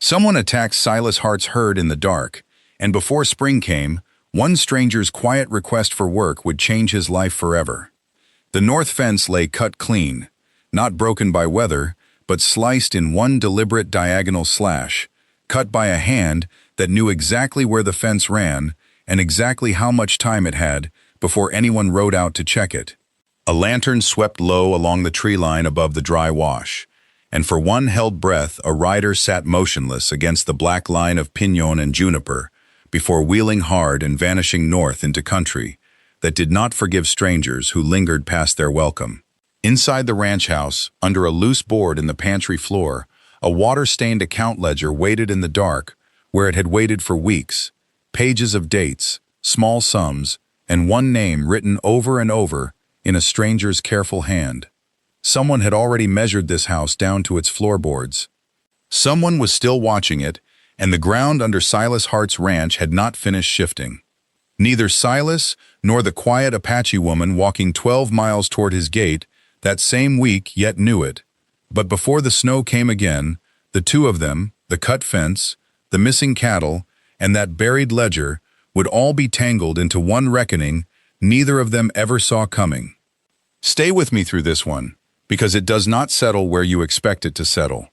Someone attacked Silas Hart's herd in the dark, and before spring came, one stranger's quiet request for work would change his life forever. The north fence lay cut clean, not broken by weather, but sliced in one deliberate diagonal slash, cut by a hand that knew exactly where the fence ran and exactly how much time it had before anyone rode out to check it. A lantern swept low along the tree line above the dry wash, and for one held breath a rider sat motionless against the black line of pinon and juniper before wheeling hard and vanishing north into country that did not forgive strangers who lingered past their welcome. Inside the ranch house, under a loose board in the pantry floor, a water-stained account ledger waited in the dark where it had waited for weeks, pages of dates, small sums, and one name written over and over in a stranger's careful hand. Someone had already measured this house down to its floorboards. Someone was still watching it, and the ground under Silas Hart's ranch had not finished shifting. Neither Silas nor the quiet Apache woman walking 12 miles toward his gate that same week yet knew it. But before the snow came again, the two of them, the cut fence, the missing cattle, and that buried ledger, would all be tangled into one reckoning neither of them ever saw coming. Stay with me through this one, because it does not settle where you expect it to settle.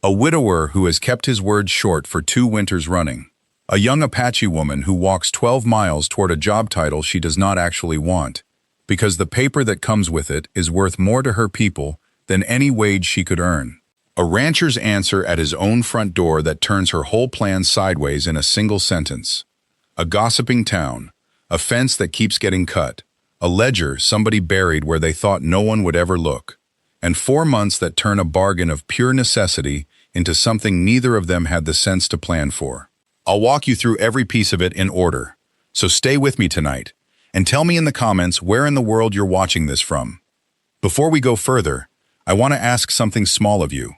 A widower who has kept his word short for 2 winters running. A young Apache woman who walks 12 miles toward a job title she does not actually want, because the paper that comes with it is worth more to her people than any wage she could earn. A rancher's answer at his own front door that turns her whole plan sideways in a single sentence. A gossiping town, a fence that keeps getting cut, a ledger somebody buried where they thought no one would ever look, and 4 months that turn a bargain of pure necessity into something neither of them had the sense to plan for. I'll walk you through every piece of it in order, so stay with me tonight, and tell me in the comments where in the world you're watching this from. Before we go further, I want to ask something small of you.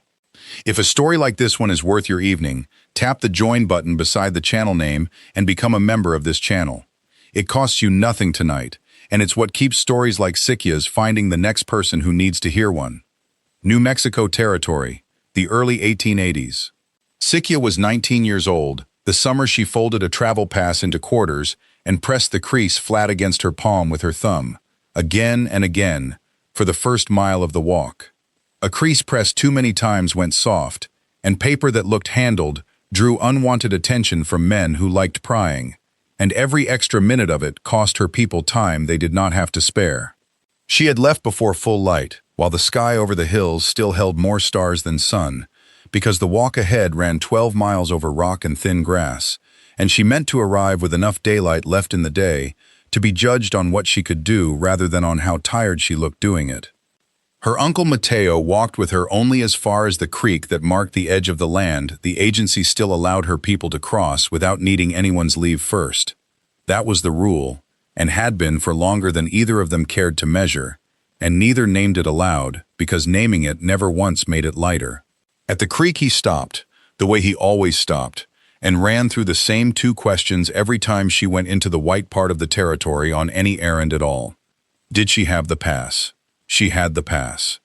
If a story like this one is worth your evening, tap the join button beside the channel name and become a member of this channel. It costs you nothing tonight, and it's what keeps stories like Sikya's finding the next person who needs to hear one. New Mexico Territory, the early 1880s. Sikya was 19 years old, the summer she folded a travel pass into quarters and pressed the crease flat against her palm with her thumb, again and again, for the first mile of the walk. A crease pressed too many times went soft, and paper that looked handled drew unwanted attention from men who liked prying, and every extra minute of it cost her people time they did not have to spare. She had left before full light, while the sky over the hills still held more stars than sun, because the walk ahead ran 12 miles over rock and thin grass, and she meant to arrive with enough daylight left in the day to be judged on what she could do rather than on how tired she looked doing it. Her uncle Mateo walked with her only as far as the creek that marked the edge of the land the agency still allowed her people to cross without needing anyone's leave first. That was the rule, and had been for longer than either of them cared to measure, and neither named it aloud because naming it never once made it lighter. At the creek he stopped, the way he always stopped, and ran through the same 2 questions every time she went into the white part of the territory on any errand at all. Did she have the pass? She had the pass.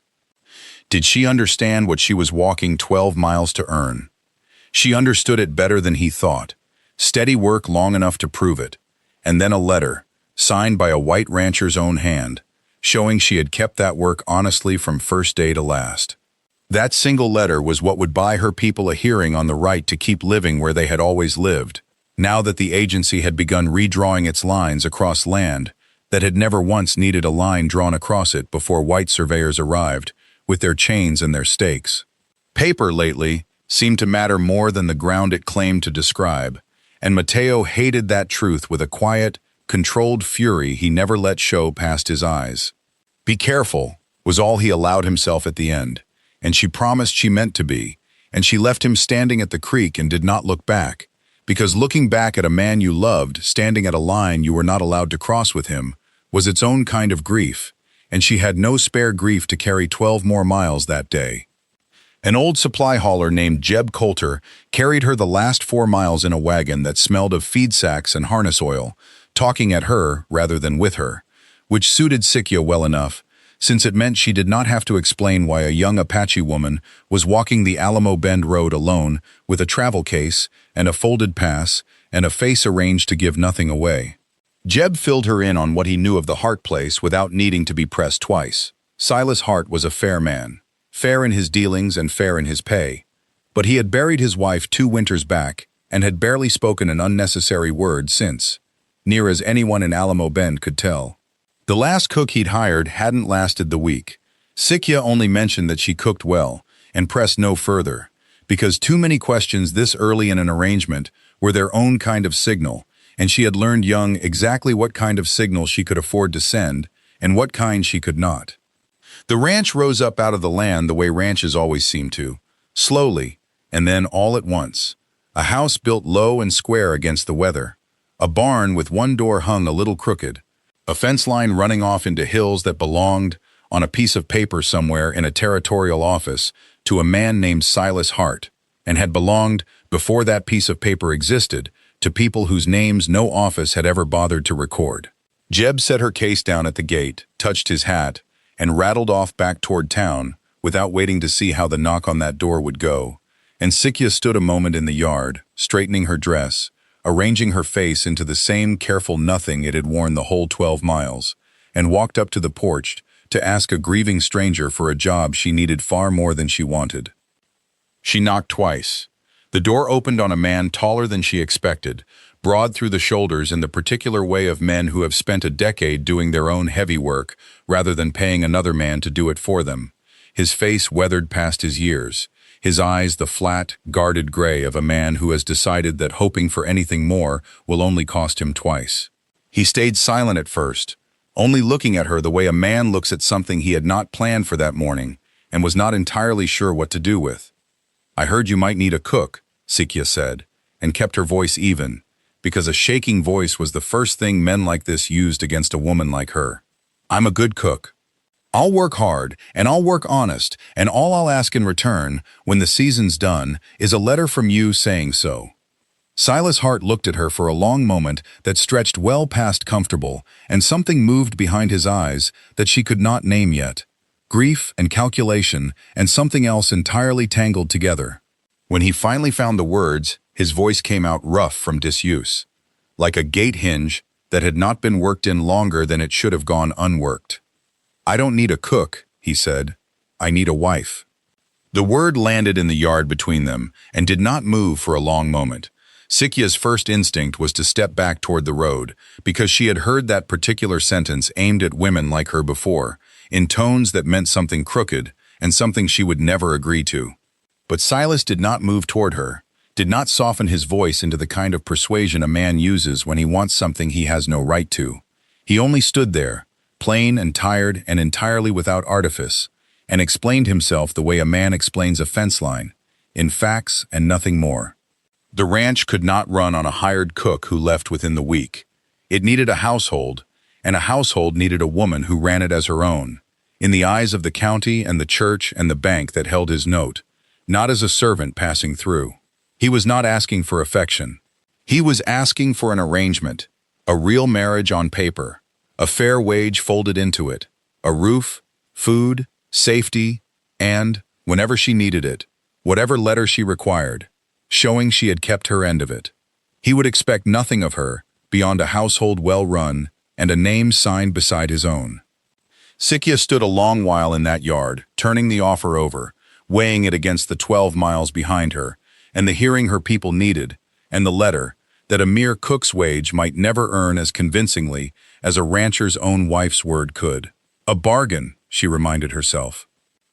Did she understand what she was walking 12 miles to earn? She understood it better than he thought. Steady work long enough to prove it. And then a letter, signed by a white rancher's own hand, showing she had kept that work honestly from first day to last. That single letter was what would buy her people a hearing on the right to keep living where they had always lived, now that the agency had begun redrawing its lines across land that had never once needed a line drawn across it before white surveyors arrived, with their chains and their stakes. Paper, lately, seemed to matter more than the ground it claimed to describe, and Mateo hated that truth with a quiet, controlled fury he never let show past his eyes. Be careful, was all he allowed himself at the end, and she promised she meant to be, and she left him standing at the creek and did not look back, because looking back at a man you loved standing at a line you were not allowed to cross with him was its own kind of grief, and she had no spare grief to carry 12 more miles that day. An old supply hauler named Jeb Coulter carried her the last 4 miles in a wagon that smelled of feed sacks and harness oil, talking at her rather than with her, which suited Sikya well enough, since it meant she did not have to explain why a young Apache woman was walking the Alamo Bend Road alone with a travel case and a folded pass and a face arranged to give nothing away. Jeb filled her in on what he knew of the Hart place without needing to be pressed twice. Silas Hart was a fair man, fair in his dealings and fair in his pay. But he had buried his wife 2 winters back and had barely spoken an unnecessary word since, near as anyone in Alamo Bend could tell. The last cook he'd hired hadn't lasted the week. Sikya only mentioned that she cooked well and pressed no further, because too many questions this early in an arrangement were their own kind of signal, and she had learned young exactly what kind of signal she could afford to send and what kind she could not. The ranch rose up out of the land the way ranches always seem to, slowly, and then all at once. A house built low and square against the weather, a barn with one door hung a little crooked, a fence line running off into hills that belonged, on a piece of paper somewhere in a territorial office, to a man named Silas Hart, and had belonged, before that piece of paper existed, to people whose names no office had ever bothered to record. Jeb set her case down at the gate, touched his hat, and rattled off back toward town without waiting to see how the knock on that door would go, and Sikya stood a moment in the yard, straightening her dress, arranging her face into the same careful nothing it had worn the whole 12 miles, and walked up to the porch to ask a grieving stranger for a job she needed far more than she wanted. She knocked twice. The door opened on a man taller than she expected, broad through the shoulders in the particular way of men who have spent a decade doing their own heavy work rather than paying another man to do it for them. His face weathered past his years, his eyes the flat, guarded gray of a man who has decided that hoping for anything more will only cost him twice. He stayed silent at first, only looking at her the way a man looks at something he had not planned for that morning and was not entirely sure what to do with. "I heard you might need a cook," Sikya said, and kept her voice even, because a shaking voice was the first thing men like this used against a woman like her. "I'm a good cook. I'll work hard, and I'll work honest, and all I'll ask in return, when the season's done, is a letter from you saying so." Silas Hart looked at her for a long moment that stretched well past comfortable, and something moved behind his eyes that she could not name yet. Grief and calculation and something else entirely tangled together. When he finally found the words, his voice came out rough from disuse, like a gate hinge that had not been worked in longer than it should have gone unworked. "I don't need a cook," he said. "I need a wife." The word landed in the yard between them and did not move for a long moment. Sikya's first instinct was to step back toward the road, because she had heard that particular sentence aimed at women like her before, in tones that meant something crooked and something she would never agree to. But Silas did not move toward her, did not soften his voice into the kind of persuasion a man uses when he wants something he has no right to. He only stood there, plain and tired and entirely without artifice, and explained himself the way a man explains a fence line, in facts and nothing more. The ranch could not run on a hired cook who left within the week. It needed a household, and a household needed a woman who ran it as her own, in the eyes of the county and the church and the bank that held his note, not as a servant passing through. He was not asking for affection. He was asking for an arrangement, a real marriage on paper, a fair wage folded into it, a roof, food, safety, and, whenever she needed it, whatever letter she required, showing she had kept her end of it. He would expect nothing of her beyond a household well run and a name signed beside his own. Sikya stood a long while in that yard, turning the offer over, weighing it against the 12 miles behind her, and the hearing her people needed, and the letter, that a mere cook's wage might never earn as convincingly as a rancher's own wife's word could. A bargain, she reminded herself.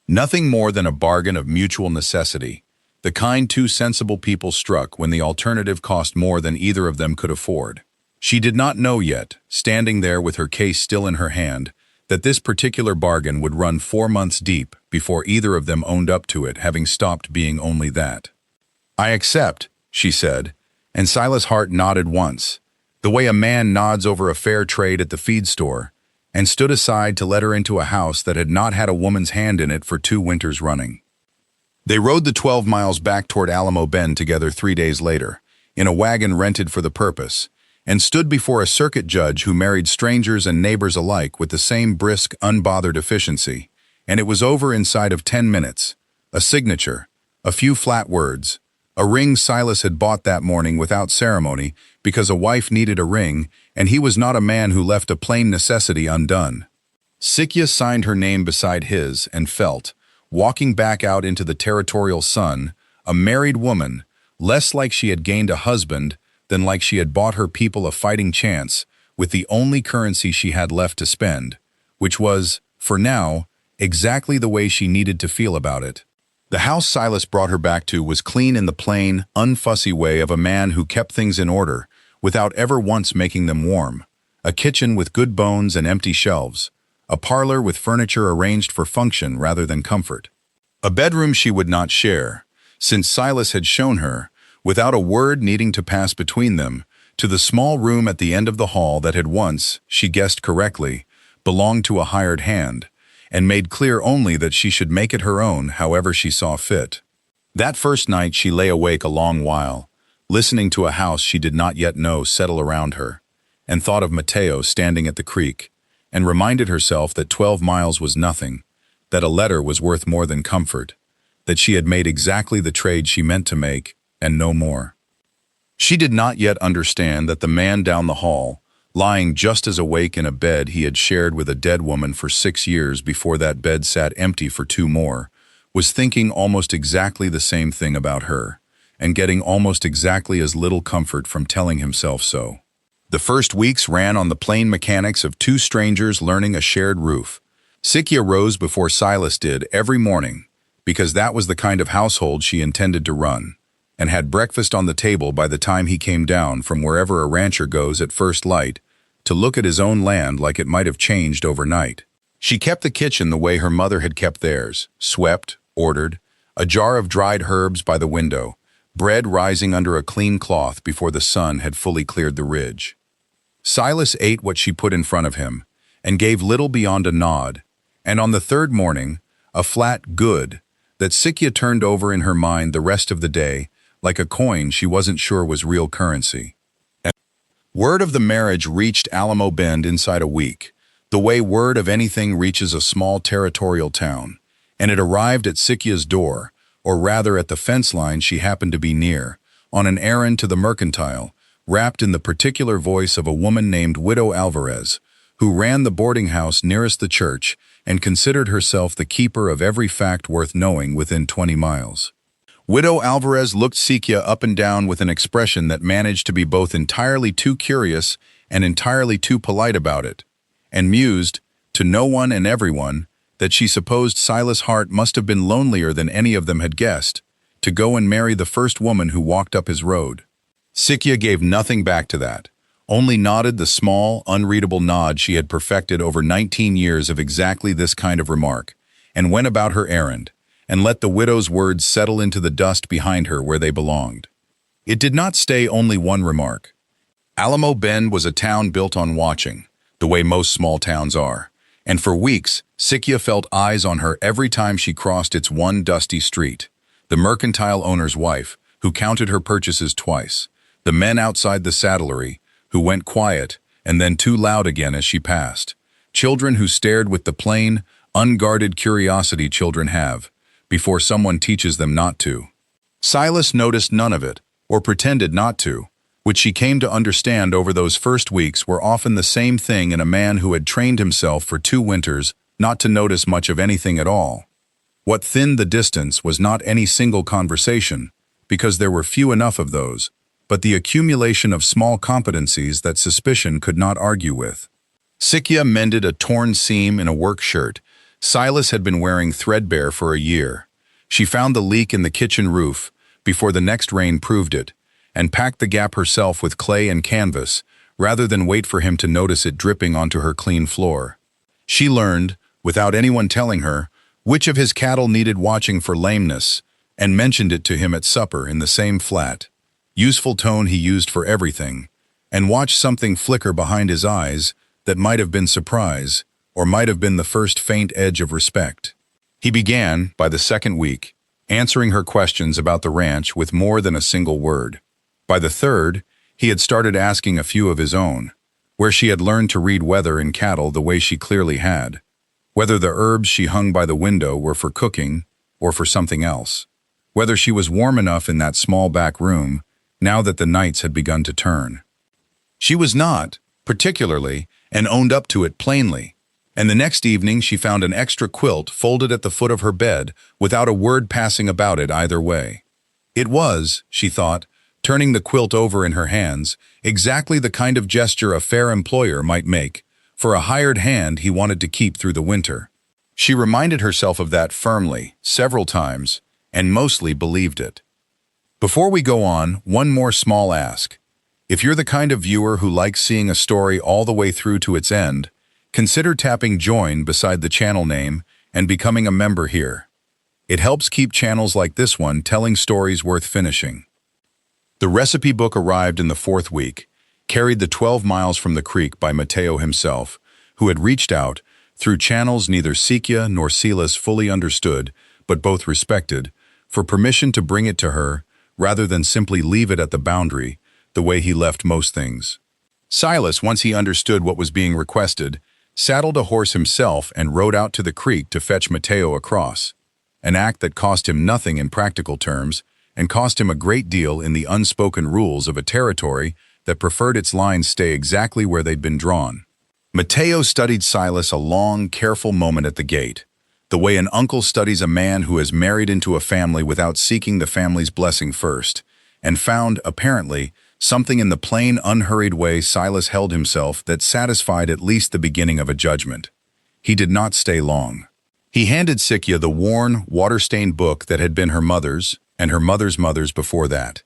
Nothing more than a bargain of mutual necessity, the kind two sensible people struck when the alternative cost more than either of them could afford. She did not know yet, standing there with her case still in her hand, that this particular bargain would run 4 months deep before either of them owned up to it, having stopped being only that. "I accept," she said, and Silas Hart nodded once, the way a man nods over a fair trade at the feed store, and stood aside to let her into a house that had not had a woman's hand in it for 2 winters running. They rode the 12 miles back toward Alamo Bend together 3 days later, in a wagon rented for the purpose, and stood before a circuit judge who married strangers and neighbors alike with the same brisk, unbothered efficiency. And it was over inside of 10 minutes. A signature, a few flat words, a ring Silas had bought that morning without ceremony because a wife needed a ring, and he was not a man who left a plain necessity undone. Sikya signed her name beside his and felt, walking back out into the territorial sun, a married woman, less like she had gained a husband than like she had bought her people a fighting chance with the only currency she had left to spend, which was, for now, exactly the way she needed to feel about it. The house Silas brought her back to was clean in the plain, unfussy way of a man who kept things in order, without ever once making them warm. A kitchen with good bones and empty shelves. A parlor with furniture arranged for function rather than comfort. A bedroom she would not share, since Silas had shown her, without a word needing to pass between them, to the small room at the end of the hall that had once, she guessed correctly, belonged to a hired hand, and made clear only that she should make it her own however she saw fit. That first night she lay awake a long while, listening to a house she did not yet know settle around her, and thought of Mateo standing at the creek, and reminded herself that 12 miles was nothing, that a letter was worth more than comfort, that she had made exactly the trade she meant to make, and no more. She did not yet understand that the man down the hall, lying just as awake in a bed he had shared with a dead woman for 6 years before that bed sat empty for 2 more, was thinking almost exactly the same thing about her, and getting almost exactly as little comfort from telling himself so. The first weeks ran on the plain mechanics of 2 strangers learning a shared roof. Sikya rose before Silas did every morning, because that was the kind of household she intended to run, and had breakfast on the table by the time he came down from wherever a rancher goes at first light, to look at his own land like it might have changed overnight. She kept the kitchen the way her mother had kept theirs, swept, ordered, a jar of dried herbs by the window, bread rising under a clean cloth before the sun had fully cleared the ridge. Silas ate what she put in front of him, and gave little beyond a nod, and on the third morning, a flat good, that Sikya turned over in her mind the rest of the day, like a coin she wasn't sure was real currency. Word of the marriage reached Alamo Bend inside a week, the way word of anything reaches a small territorial town, and it arrived at Sikya's door, or rather at the fence line she happened to be near, on an errand to the mercantile, wrapped in the particular voice of a woman named Widow Alvarez, who ran the boarding house nearest the church and considered herself the keeper of every fact worth knowing within 20 miles. Widow Alvarez looked Sikya up and down with an expression that managed to be both entirely too curious and entirely too polite about it, and mused, to no one and everyone, that she supposed Silas Hart must have been lonelier than any of them had guessed, to go and marry the first woman who walked up his road. Sikya gave nothing back to that, only nodded the small, unreadable nod she had perfected over 19 years of exactly this kind of remark, and went about her errand, and let the widow's words settle into the dust behind her where they belonged. It did not stay only one remark. Alamo Bend was a town built on watching, the way most small towns are, and for weeks, Sikya felt eyes on her every time she crossed its one dusty street. The mercantile owner's wife, who counted her purchases twice, the men outside the saddlery, who went quiet and then too loud again as she passed, children who stared with the plain, unguarded curiosity children have, before someone teaches them not to. Silas noticed none of it, or pretended not to, which she came to understand over those first weeks were often the same thing in a man who had trained himself for 2 winters not to notice much of anything at all. What thinned the distance was not any single conversation, because there were few enough of those, but the accumulation of small competencies that suspicion could not argue with. Sikya mended a torn seam in a work shirt Silas had been wearing threadbare for a year. She found the leak in the kitchen roof before the next rain proved it, and packed the gap herself with clay and canvas, rather than wait for him to notice it dripping onto her clean floor. She learned, without anyone telling her, which of his cattle needed watching for lameness, and mentioned it to him at supper in the same flat, useful tone he used for everything, and watched something flicker behind his eyes that might have been surprise, or might have been the first faint edge of respect. He began, by the second week, answering her questions about the ranch with more than a single word. By the third, He had started asking a few of his own, where she had learned to read weather and cattle the way she clearly had, whether the herbs she hung by the window were for cooking or for something else, whether she was warm enough in that small back room now that the nights had begun to turn. She was not, particularly, and owned up to it plainly, and the next evening she found an extra quilt folded at the foot of her bed without a word passing about it either way. It was, she thought, turning the quilt over in her hands, exactly the kind of gesture a fair employer might make for a hired hand he wanted to keep through the winter. She reminded herself of that firmly, several times, and mostly believed it. Before we go on, one more small ask. If you're the kind of viewer who likes seeing a story all the way through to its end, consider tapping Join beside the channel name and becoming a member here. It helps keep channels like this one telling stories worth finishing. The recipe book arrived in the 4th week, carried the 12 miles from the creek by Mateo himself, who had reached out, through channels neither Sikya nor Silas fully understood, but both respected, for permission to bring it to her, rather than simply leave it at the boundary, the way he left most things. Silas, once he understood what was being requested, saddled a horse himself and rode out to the creek to fetch Mateo across, an act that cost him nothing in practical terms and cost him a great deal in the unspoken rules of a territory that preferred its lines stay exactly where they'd been drawn. Mateo studied Silas a long, careful moment at the gate, the way an uncle studies a man who has married into a family without seeking the family's blessing first, and found, apparently, something in the plain, unhurried way Silas held himself that satisfied at least the beginning of a judgment. He did not stay long. He handed Sikya the worn, water-stained book that had been her mother's and her mother's mother's before that,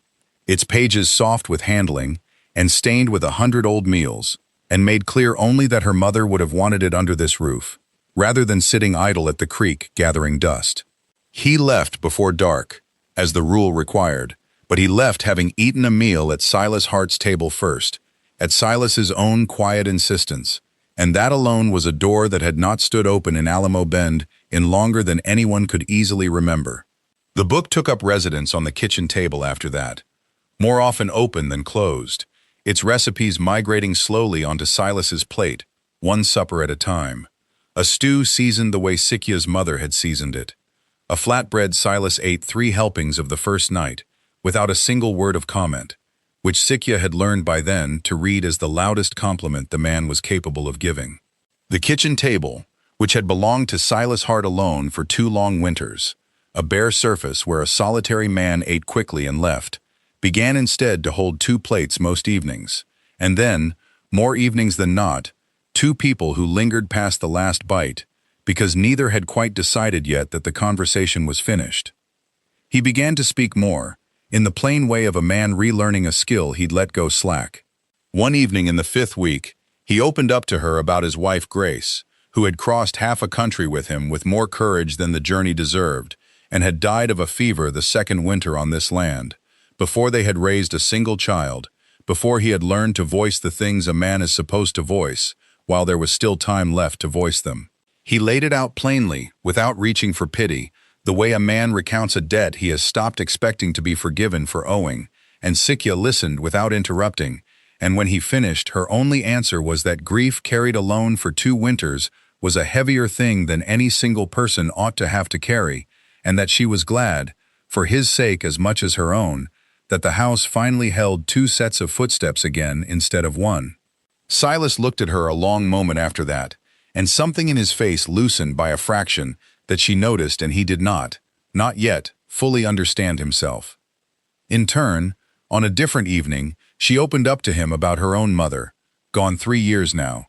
its pages soft with handling and stained with 100 old meals, and made clear only that her mother would have wanted it under this roof, rather than sitting idle at the creek gathering dust. He left before dark, as the rule required, but he left having eaten a meal at Silas Hart's table first, at Silas's own quiet insistence, and that alone was a door that had not stood open in Alamo Bend in longer than anyone could easily remember. The book took up residence on the kitchen table after that, more often open than closed, its recipes migrating slowly onto Silas's plate, one supper at a time. A stew seasoned the way Sikya's mother had seasoned it. A flatbread Silas ate 3 helpings of the first night, without a single word of comment, which Sikya had learned by then to read as the loudest compliment the man was capable of giving. The kitchen table, which had belonged to Silas Hart alone for 2 long winters, a bare surface where a solitary man ate quickly and left, began instead to hold 2 plates most evenings, and then, more evenings than not, 2 people who lingered past the last bite, because neither had quite decided yet that the conversation was finished. He began to speak more, in the plain way of a man relearning a skill he'd let go slack. One evening in the 5th week, he opened up to her about his wife Grace, who had crossed half a country with him with more courage than the journey deserved, and had died of a fever the 2nd winter on this land, before they had raised a single child, before he had learned to voice the things a man is supposed to voice, while there was still time left to voice them. He laid it out plainly, without reaching for pity, the way a man recounts a debt he has stopped expecting to be forgiven for owing, and Sikya listened without interrupting, and when he finished, her only answer was that grief carried alone for 2 winters was a heavier thing than any single person ought to have to carry, and that she was glad, for his sake as much as her own, that the house finally held 2 sets of footsteps again instead of 1. Silas looked at her a long moment after that, and something in his face loosened by a fraction that she noticed and he did not yet, fully understand himself. In turn, on a different evening, she opened up to him about her own mother, gone 3 years now,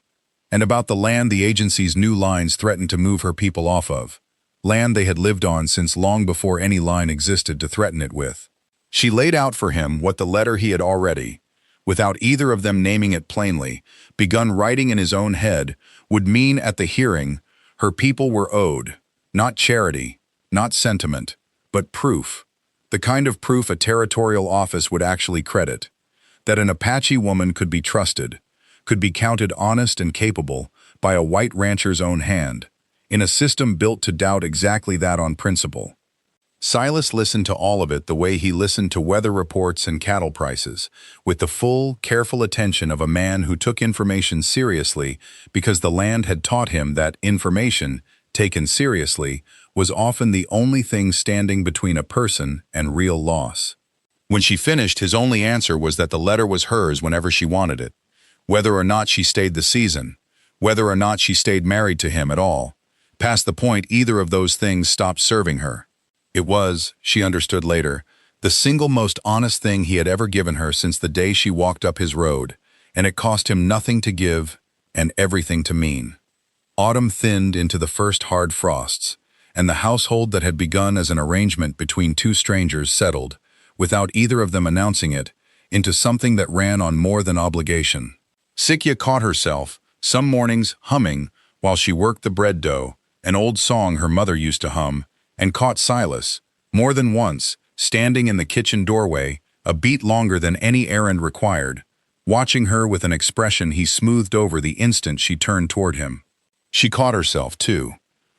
and about the land the agency's new lines threatened to move her people off of, land they had lived on since long before any line existed to threaten it with. She laid out for him what the letter he had already, without either of them naming it plainly, begun writing in his own head, would mean at the hearing, her people were owed, not charity, not sentiment, but proof, the kind of proof a territorial office would actually credit, that an Apache woman could be trusted, could be counted honest and capable by a white rancher's own hand, in a system built to doubt exactly that on principle. Silas listened to all of it the way he listened to weather reports and cattle prices, with the full, careful attention of a man who took information seriously because the land had taught him that information, taken seriously, was often the only thing standing between a person and real loss. When she finished, his only answer was that the letter was hers whenever she wanted it, whether or not she stayed the season, whether or not she stayed married to him at all. Past the point either of those things stopped serving her. It was, she understood later, the single most honest thing he had ever given her since the day she walked up his road, and it cost him nothing to give and everything to mean. Autumn thinned into the first hard frosts, and the household that had begun as an arrangement between two strangers settled, without either of them announcing it, into something that ran on more than obligation. Sikya caught herself, some mornings, humming, while she worked the bread dough, an old song her mother used to hum, and caught Silas, more than once, standing in the kitchen doorway, a beat longer than any errand required, watching her with an expression he smoothed over the instant she turned toward him. She caught herself, too,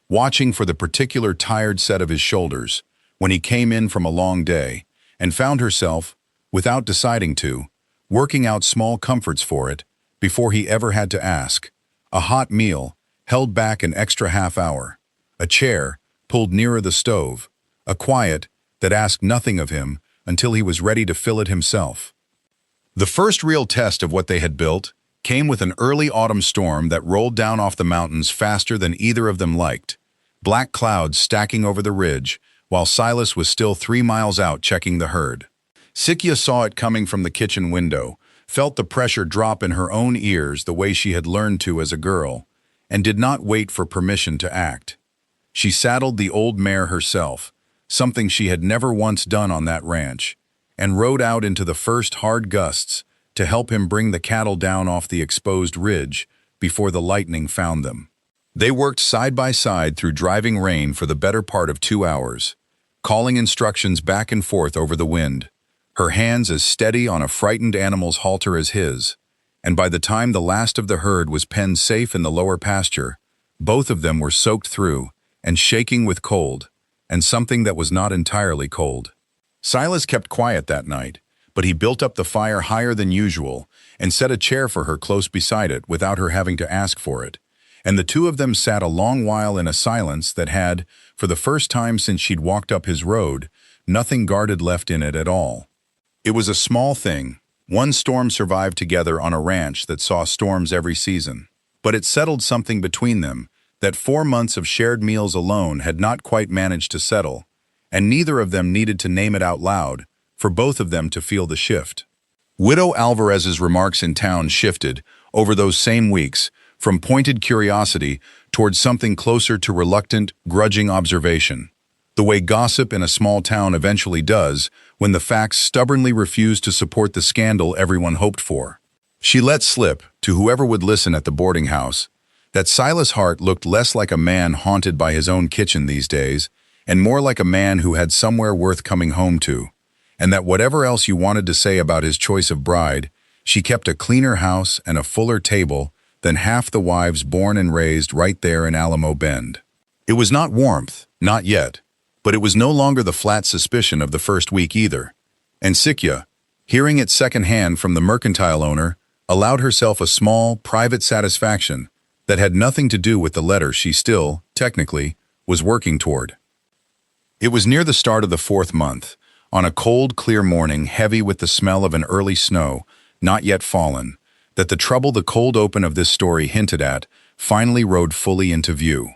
watching for the particular tired set of his shoulders when he came in from a long day, and found herself, without deciding to, working out small comforts for it before he ever had to ask. A hot meal, held back an extra half hour, a chair, pulled nearer the stove, a quiet that asked nothing of him until he was ready to fill it himself. The first real test of what they had built came with an early autumn storm that rolled down off the mountains faster than either of them liked, black clouds stacking over the ridge, while Silas was still 3 miles out checking the herd. Sikya saw it coming from the kitchen window, felt the pressure drop in her own ears the way she had learned to as a girl, and did not wait for permission to act. She saddled the old mare herself, something she had never once done on that ranch, and rode out into the first hard gusts to help him bring the cattle down off the exposed ridge before the lightning found them. They worked side by side through driving rain for the better part of 2 hours, calling instructions back and forth over the wind, her hands as steady on a frightened animal's halter as his, and by the time the last of the herd was penned safe in the lower pasture, both of them were soaked through and shaking with cold, and something that was not entirely cold. Silas kept quiet that night, but he built up the fire higher than usual and set a chair for her close beside it without her having to ask for it, and the two of them sat a long while in a silence that had, for the first time since she'd walked up his road, nothing guarded left in it at all. It was a small thing. One storm survived together on a ranch that saw storms every season, but it settled something between them that 4 months of shared meals alone had not quite managed to settle, and neither of them needed to name it out loud for both of them to feel the shift. Widow Alvarez's remarks in town shifted, over those same weeks, from pointed curiosity towards something closer to reluctant, grudging observation, the way gossip in a small town eventually does when the facts stubbornly refuse to support the scandal everyone hoped for. She let slip, to whoever would listen at the boarding house, that Silas Hart looked less like a man haunted by his own kitchen these days, and more like a man who had somewhere worth coming home to, and that whatever else you wanted to say about his choice of bride, she kept a cleaner house and a fuller table than half the wives born and raised right there in Alamo Bend. It was not warmth, not yet, but it was no longer the flat suspicion of the first week either, and Sikya, hearing it secondhand from the mercantile owner, allowed herself a small, private satisfaction that had nothing to do with the letter she still, technically, was working toward. It was near the start of the 4th month, on a cold, clear morning heavy with the smell of an early snow, not yet fallen, that the trouble the cold open of this story hinted at finally rode fully into view.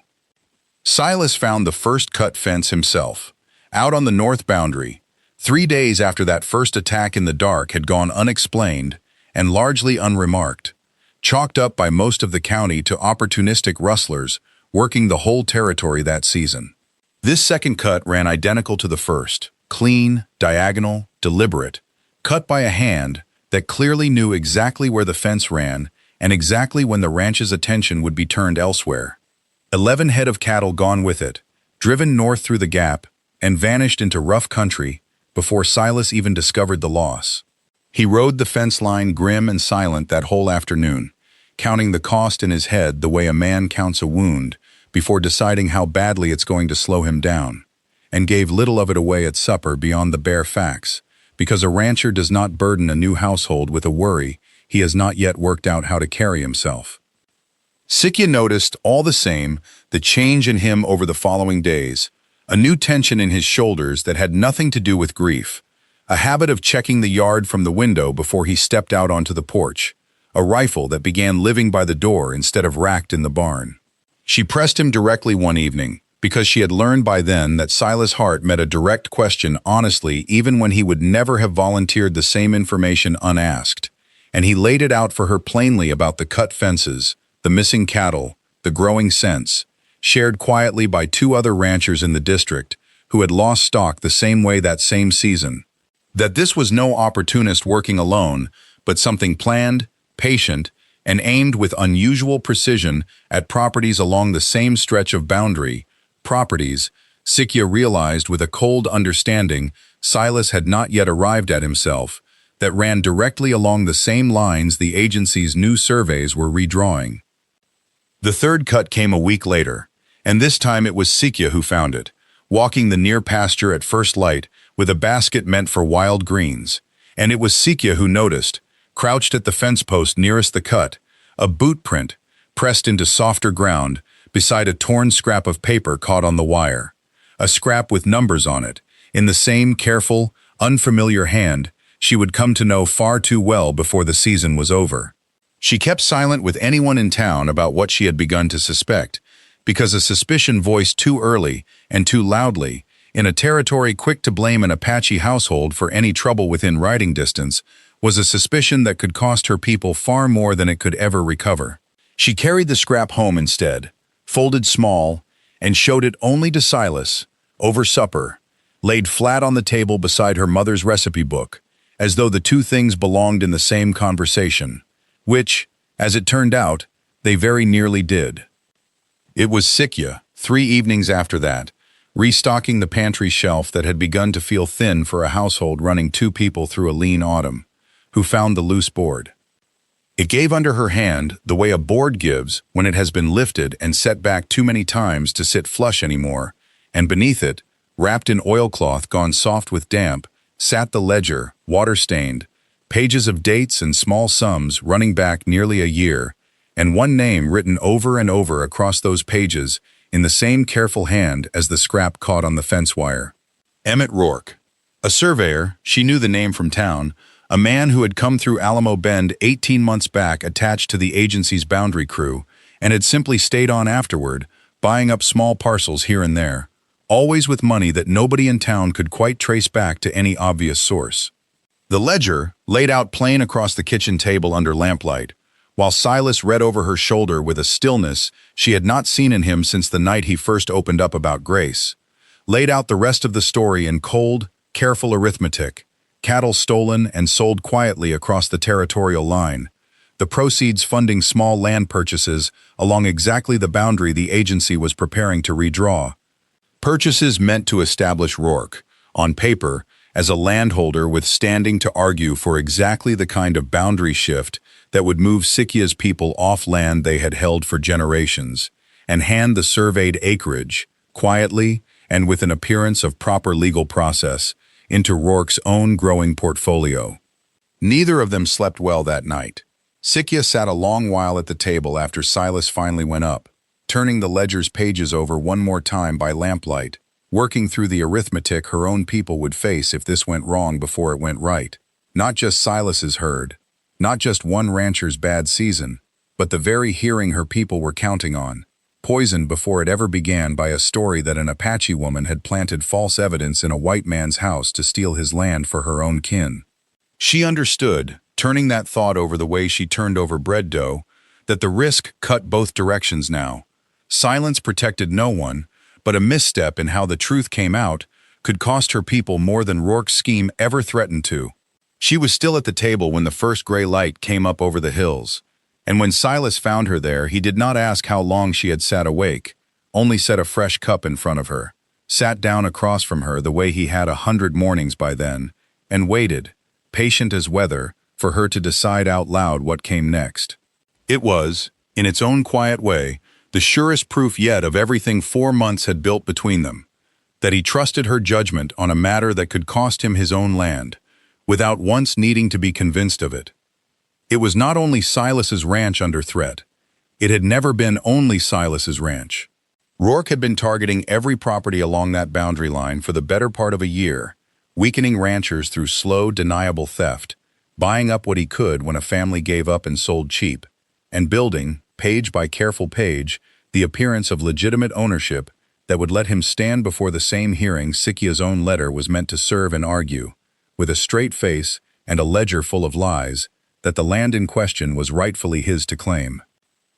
Silas found the first cut fence himself, out on the north boundary, 3 days after that first attack in the dark had gone unexplained and largely unremarked, chalked up by most of the county to opportunistic rustlers working the whole territory that season. This second cut ran identical to the first, clean, diagonal, deliberate, cut by a hand that clearly knew exactly where the fence ran and exactly when the ranch's attention would be turned elsewhere. 11 head of cattle gone with it, driven north through the gap, and vanished into rough country before Silas even discovered the loss. He rode the fence line grim and silent that whole afternoon, counting the cost in his head the way a man counts a wound before deciding how badly it's going to slow him down, and gave little of it away at supper beyond the bare facts, because a rancher does not burden a new household with a worry he has not yet worked out how to carry himself. Sikya noticed, all the same, the change in him over the following days, a new tension in his shoulders that had nothing to do with grief, a habit of checking the yard from the window before he stepped out onto the porch, a rifle that began living by the door instead of racked in the barn. She pressed him directly one evening, because she had learned by then that Silas Hart met a direct question honestly even when he would never have volunteered the same information unasked, and he laid it out for her plainly about the cut fences, the missing cattle, the growing sense, shared quietly by two other ranchers in the district who had lost stock the same way that same season. That this was no opportunist working alone, but something planned, patient, and aimed with unusual precision at properties along the same stretch of boundary, properties, Sikya realized with a cold understanding Silas had not yet arrived at himself, that ran directly along the same lines the agency's new surveys were redrawing. The third cut came a week later, and this time it was Sikya who found it, walking the near pasture at first light with a basket meant for wild greens, and it was Sikya who noticed, crouched at the fence post nearest the cut, a boot print, pressed into softer ground, beside a torn scrap of paper caught on the wire, a scrap with numbers on it, in the same careful, unfamiliar hand she would come to know far too well before the season was over. She kept silent with anyone in town about what she had begun to suspect, because a suspicion voiced too early and too loudly, in a territory quick to blame an Apache household for any trouble within riding distance, was a suspicion that could cost her people far more than it could ever recover. She carried the scrap home instead, folded small, and showed it only to Silas, over supper, laid flat on the table beside her mother's recipe book, as though the two things belonged in the same conversation, which, as it turned out, they very nearly did. It was Sikya, 3 evenings after that, restocking the pantry shelf that had begun to feel thin for a household running 2 people through a lean autumn, who found the loose board. It gave under her hand the way a board gives when it has been lifted and set back too many times to sit flush anymore, and beneath it, wrapped in oilcloth gone soft with damp, sat the ledger, water-stained, pages of dates and small sums running back nearly a year, and one name written over and over across those pages in the same careful hand as the scrap caught on the fence wire. Emmett Rourke. A surveyor, she knew the name from town, a man who had come through Alamo Bend 18 months back attached to the agency's boundary crew, and had simply stayed on afterward, buying up small parcels here and there, always with money that nobody in town could quite trace back to any obvious source. The ledger, laid out plain across the kitchen table under lamplight, while Silas read over her shoulder with a stillness she had not seen in him since the night he first opened up about Grace, laid out the rest of the story in cold, careful arithmetic, cattle stolen and sold quietly across the territorial line, the proceeds funding small land purchases along exactly the boundary the agency was preparing to redraw. Purchases meant to establish Rourke, on paper, as a landholder with standing to argue for exactly the kind of boundary shift that would move Sikya's people off land they had held for generations, and hand the surveyed acreage, quietly and with an appearance of proper legal process, into Rourke's own growing portfolio. Neither of them slept well that night. Sikya sat a long while at the table after Silas finally went up, turning the ledger's pages over one more time by lamplight, working through the arithmetic her own people would face if this went wrong before it went right. Not just Silas's herd, not just one rancher's bad season, but the very hearing her people were counting on, poisoned before it ever began by a story that an Apache woman had planted false evidence in a white man's house to steal his land for her own kin. She understood, turning that thought over the way she turned over bread dough, that the risk cut both directions now. Silence protected no one, but a misstep in how the truth came out could cost her people more than Rourke's scheme ever threatened to. She was still at the table when the first gray light came up over the hills, and when Silas found her there, he did not ask how long she had sat awake, only set a fresh cup in front of her, sat down across from her the way he had 100 mornings by then, and waited, patient as weather, for her to decide out loud what came next. It was, in its own quiet way, the surest proof yet of everything 4 months had built between them. that he trusted her judgment on a matter that could cost him his own land, without once needing to be convinced of it. It was not only Silas's ranch under threat. It had never been only Silas's ranch. Rourke had been targeting every property along that boundary line for the better part of a year, weakening ranchers through slow, deniable theft, buying up what he could when a family gave up and sold cheap, and building, page by careful page, the appearance of legitimate ownership that would let him stand before the same hearing Sikya's own letter was meant to serve and argue, with a straight face and a ledger full of lies, that the land in question was rightfully his to claim.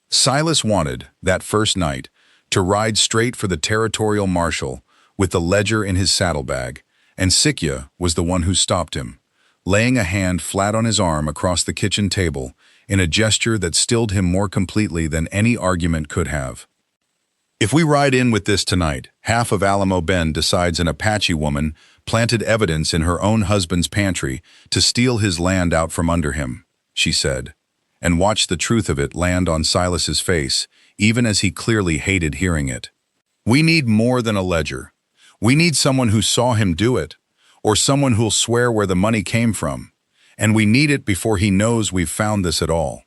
Silas wanted, that first night, to ride straight for the territorial marshal with the ledger in his saddlebag, and Sikya was the one who stopped him, laying a hand flat on his arm across the kitchen table in a gesture that stilled him more completely than any argument could have. If we ride in with this tonight, half of Alamo Bend decides an Apache woman planted evidence in her own husband's pantry to steal his land out from under him, she said, and watched the truth of it land on Silas's face, even as he clearly hated hearing it. We need more than a ledger. We need someone who saw him do it, or someone who'll swear where the money came from, and we need it before he knows we've found this at all.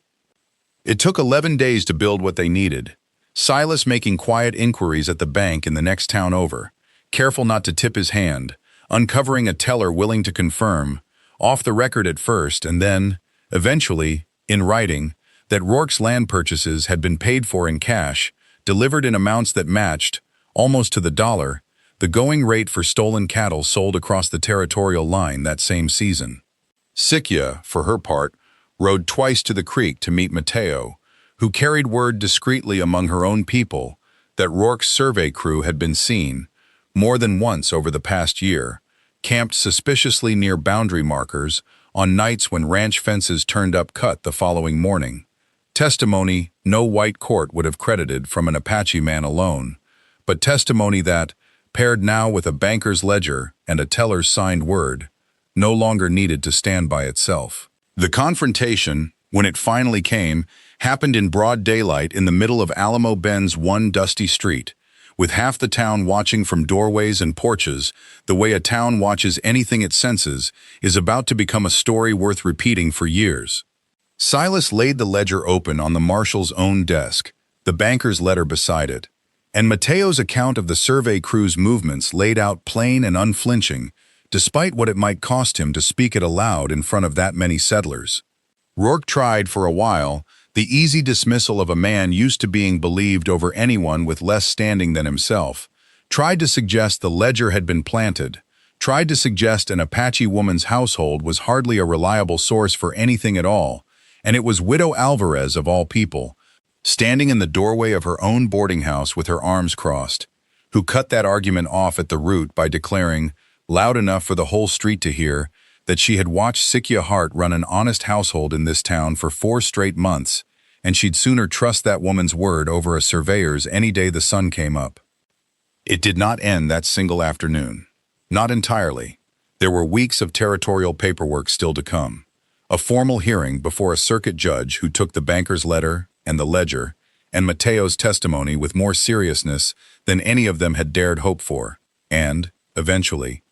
It took 11 days to build what they needed, Silas making quiet inquiries at the bank in the next town over, careful not to tip his hand, uncovering a teller willing to confirm, off the record at first and then, eventually, in writing, that Rourke's land purchases had been paid for in cash, delivered in amounts that matched, almost to the dollar, the going rate for stolen cattle sold across the territorial line that same season. Sikya, for her part, rode twice to the creek to meet Mateo, who carried word discreetly among her own people that Rourke's survey crew had been seen, more than once over the past year, camped suspiciously near boundary markers on nights when ranch fences turned up cut the following morning. Testimony no white court would have credited from an Apache man alone, but testimony that, paired now with a banker's ledger and a teller's signed word, no longer needed to stand by itself. The confrontation, when it finally came, happened in broad daylight in the middle of Alamo Bend's one dusty street, with half the town watching from doorways and porches. The way a town watches anything it senses is about to become a story worth repeating for years. Silas laid the ledger open on the marshal's own desk, the banker's letter beside it, and Mateo's account of the survey crew's movements laid out plain and unflinching, despite what it might cost him to speak it aloud in front of that many settlers. Rourke tried for a while the easy dismissal of a man used to being believed over anyone with less standing than himself, tried to suggest the ledger had been planted, tried to suggest an Apache woman's household was hardly a reliable source for anything at all, and it was Widow Alvarez of all people, standing in the doorway of her own boarding house with her arms crossed, who cut that argument off at the root by declaring, loud enough for the whole street to hear, that she had watched Silas Hart run an honest household in this town for 4 straight months, and she'd sooner trust that woman's word over a surveyor's any day the sun came up. It did not end that single afternoon. Not entirely. There were weeks of territorial paperwork still to come. A formal hearing before a circuit judge who took the banker's letter and the ledger and Mateo's testimony with more seriousness than any of them had dared hope for, and, eventually,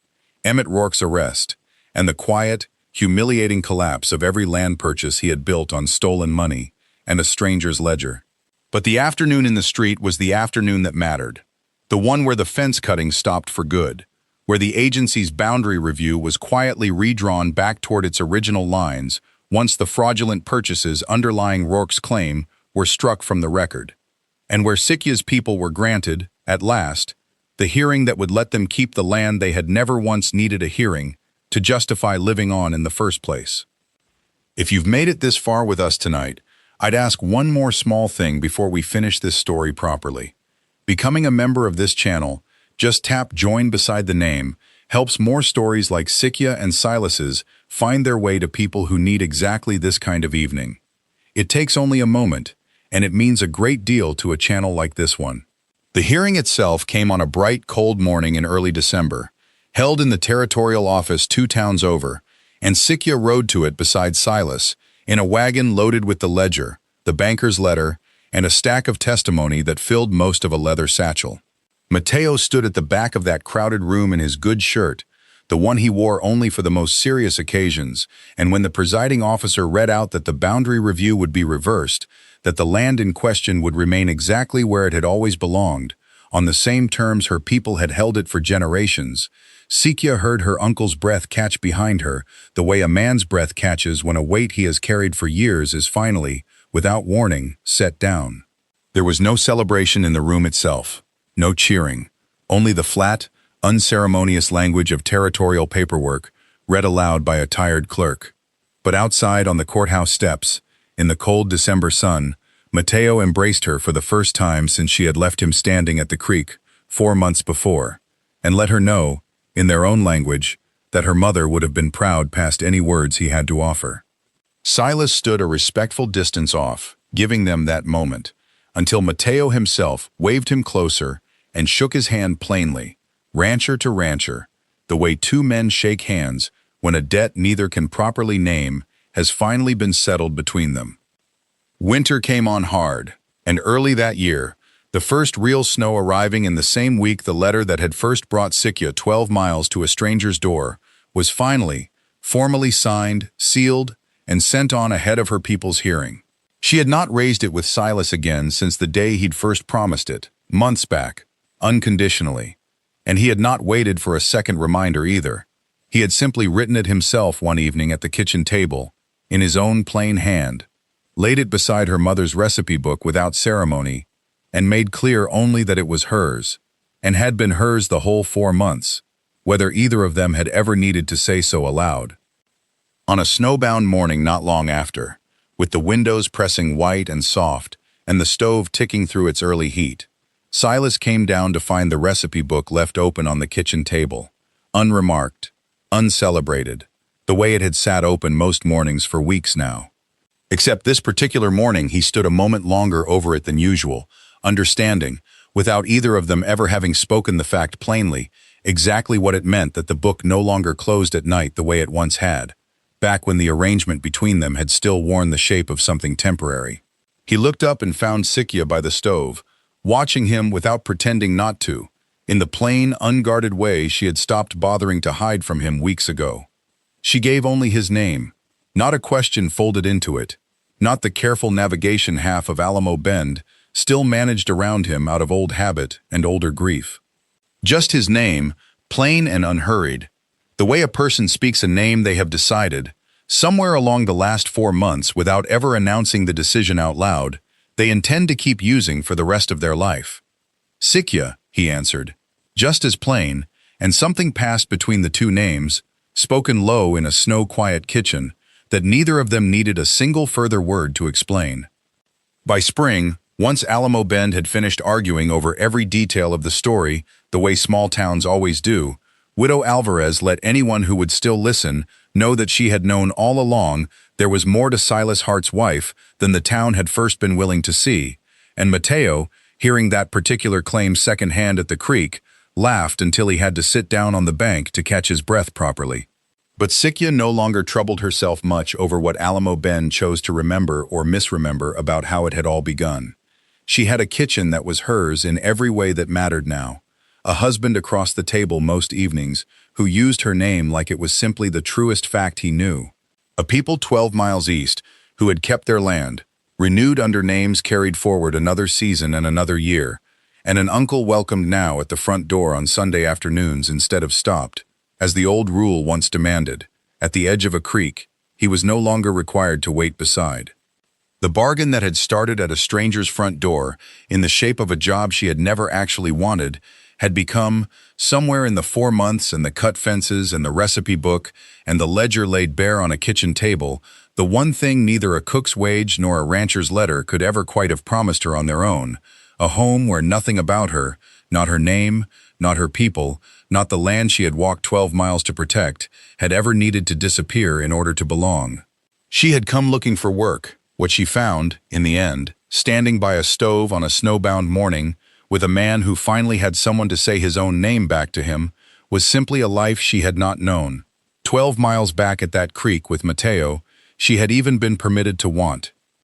Emmett Rourke's arrest, and the quiet, humiliating collapse of every land purchase he had built on stolen money and a stranger's ledger. But the afternoon in the street was the afternoon that mattered, the one where the fence cutting stopped for good, where the agency's boundary review was quietly redrawn back toward its original lines once the fraudulent purchases underlying Rourke's claim were struck from the record, and where Sikya's people were granted, at last, the hearing that would let them keep the land they had never once needed a hearing to justify living on in the first place. If you've made it this far with us tonight, I'd ask one more small thing before we finish this story properly. Becoming a member of this channel, just tap join beside the name, helps more stories like Sikya and Silas's find their way to people who need exactly this kind of evening. It takes only a moment, and it means a great deal to a channel like this one. The hearing itself came on a bright, cold morning in early December, held in the territorial office 2 towns over, and Sikya rode to it beside Silas, in a wagon loaded with the ledger, the banker's letter, and a stack of testimony that filled most of a leather satchel. Mateo stood at the back of that crowded room in his good shirt, the one he wore only for the most serious occasions, and when the presiding officer read out that the boundary review would be reversed, that the land in question would remain exactly where it had always belonged, on the same terms her people had held it for generations, Sikya heard her uncle's breath catch behind her, the way a man's breath catches when a weight he has carried for years is finally, without warning, set down. There was no celebration in the room itself, no cheering, only the flat, unceremonious language of territorial paperwork, read aloud by a tired clerk. But outside on the courthouse steps, in the cold December sun, Mateo embraced her for the first time since she had left him standing at the creek 4 months before, and let her know, in their own language, that her mother would have been proud past any words he had to offer. Silas stood a respectful distance off, giving them that moment, until Mateo himself waved him closer and shook his hand plainly, rancher to rancher, the way two men shake hands when a debt neither can properly name has finally been settled between them. Winter came on hard, and early that year, the first real snow arriving in the same week the letter that had first brought Sikya 12 miles to a stranger's door was finally, formally signed, sealed, and sent on ahead of her people's hearing. She had not raised it with Silas again since the day he'd first promised it, months back, unconditionally, and he had not waited for a second reminder either. He had simply written it himself one evening at the kitchen table, in his own plain hand, laid it beside her mother's recipe book without ceremony, and made clear only that it was hers, and had been hers the whole 4 months, whether either of them had ever needed to say so aloud. On a snowbound morning not long after, with the windows pressing white and soft, and the stove ticking through its early heat, Silas came down to find the recipe book left open on the kitchen table, unremarked, uncelebrated, the way it had sat open most mornings for weeks now. Except this particular morning he stood a moment longer over it than usual, understanding, without either of them ever having spoken the fact plainly, exactly what it meant that the book no longer closed at night the way it once had, back when the arrangement between them had still worn the shape of something temporary. He looked up and found Sikya by the stove, watching him without pretending not to, in the plain, unguarded way she had stopped bothering to hide from him weeks ago. She gave only his name, not a question folded into it, not the careful navigation half of Alamo Bend, still managed around him out of old habit and older grief. Just his name, plain and unhurried, the way a person speaks a name they have decided, somewhere along the last 4 months without ever announcing the decision out loud, they intend to keep using for the rest of their life. Sikya, he answered, just as plain, and something passed between the two names, spoken low in a snow-quiet kitchen, that neither of them needed a single further word to explain. By spring, once Alamo Bend had finished arguing over every detail of the story, the way small towns always do, Widow Alvarez let anyone who would still listen know that she had known all along there was more to Silas Hart's wife than the town had first been willing to see, and Mateo, hearing that particular claim secondhand at the creek, laughed until he had to sit down on the bank to catch his breath properly. But Sikya no longer troubled herself much over what Alamo Bend chose to remember or misremember about how it had all begun. She had a kitchen that was hers in every way that mattered now, a husband across the table most evenings who used her name like it was simply the truest fact he knew, a people 12 miles east who had kept their land, renewed under names carried forward another season and another year, and an uncle welcomed now at the front door on Sunday afternoons instead of stopped, as the old rule once demanded, at the edge of a creek, he was no longer required to wait beside. The bargain that had started at a stranger's front door, in the shape of a job she had never actually wanted, had become, somewhere in the 4 months and the cut fences and the recipe book and the ledger laid bare on a kitchen table, the one thing neither a cook's wage nor a rancher's letter could ever quite have promised her on their own, a home where nothing about her, not her name, not her people, not the land she had walked 12 miles to protect, had ever needed to disappear in order to belong. She had come looking for work. What she found, in the end, standing by a stove on a snowbound morning, with a man who finally had someone to say his own name back to him, was simply a life she had not known. 12 miles back at that creek with Mateo, she had even been permitted to want,